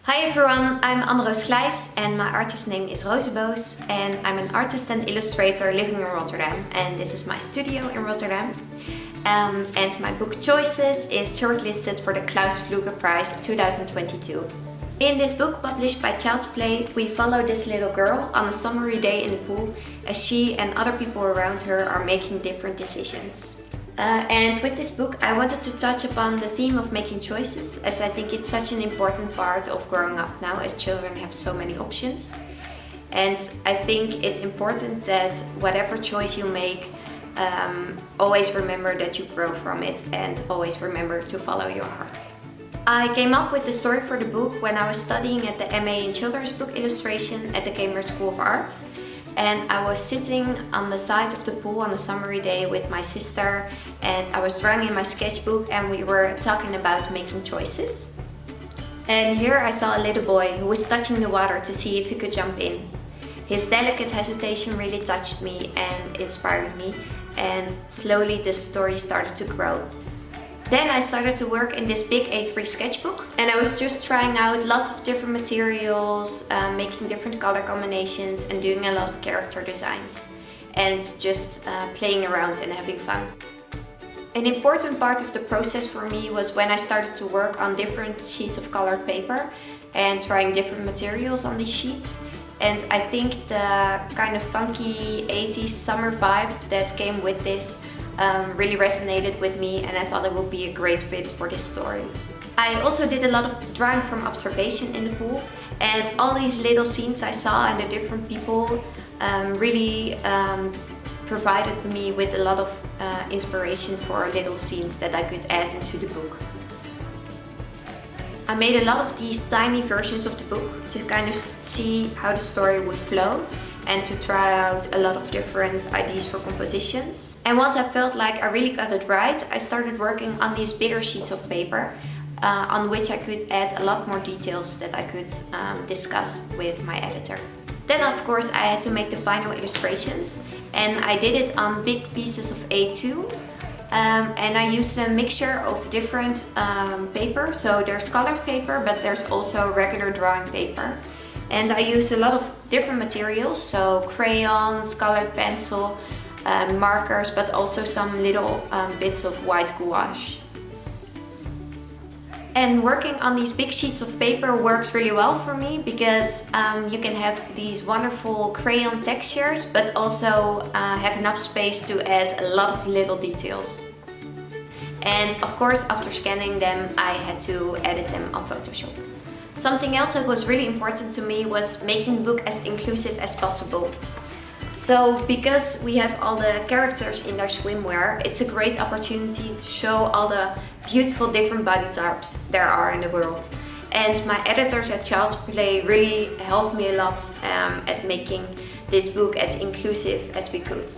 Hi everyone, I'm Anne-Roos Glijs and my artist name is Rozeboos, and I'm an artist and illustrator living in Rotterdam, and this is my studio in Rotterdam. And my book Choices is shortlisted for the Klaus Vlugge Prize 2022. In this book, published by Child's Play, we follow this little girl on a summery day in the pool as she and other people around her are making different decisions. And with this book I wanted to touch upon the theme of making choices, as I think it's such an important part of growing up now, as children have so many options. And I think it's important that whatever choice you make, always remember that you grow from it and always remember to follow your heart. I came up with the story for the book when I was studying at the MA in Children's Book Illustration at the Cambridge School of Art. And I was sitting on the side of the pool on a summery day with my sister, and I was drawing in my sketchbook and we were talking about making choices. And here I saw a little boy who was touching the water to see if he could jump in. His delicate hesitation really touched me and inspired me, and slowly the story started to grow. Then I started to work in this big A3 sketchbook, and I was just trying out lots of different materials, making different color combinations and doing a lot of character designs and just playing around and having fun. An important part of the process for me was when I started to work on different sheets of colored paper and trying different materials on these sheets. And I think the kind of funky 80s summer vibe that came with this really resonated with me, and I thought it would be a great fit for this story. I also did a lot of drawing from observation in the pool, and all these little scenes I saw and the different people really provided me with a lot of inspiration for little scenes that I could add into the book. I made a lot of these tiny versions of the book to kind of see how the story would flow and to try out a lot of different ideas for compositions. And once I felt like I really got it right, I started working on these bigger sheets of paper on which I could add a lot more details that I could discuss with my editor. Then of course I had to make the final illustrations, and I did it on big pieces of A2. And I used a mixture of different paper, so there's colored paper but there's also regular drawing paper. And I used a lot of different materials, so crayons, colored pencil, markers, but also some little bits of white gouache. And working on these big sheets of paper works really well for me because you can have these wonderful crayon textures, but also have enough space to add a lot of little details. And of course, after scanning them, I had to edit them on Photoshop. Something else that was really important to me was making the book as inclusive as possible. So because we have all the characters in their swimwear, it's a great opportunity to show all the beautiful different body types there are in the world. And my editors at Child's Play really helped me a lot at making this book as inclusive as we could.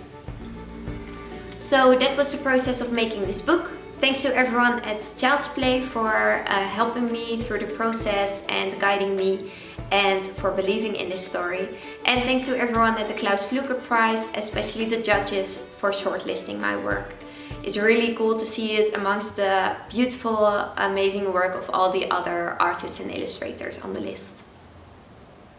So that was the process of making this book. Thanks to everyone at Child's Play for helping me through the process and guiding me, and for believing in this story. And thanks to everyone at the Klaus Vlugge Prize, especially the judges, for shortlisting my work. It's really cool to see it amongst the beautiful, amazing work of all the other artists and illustrators on the list.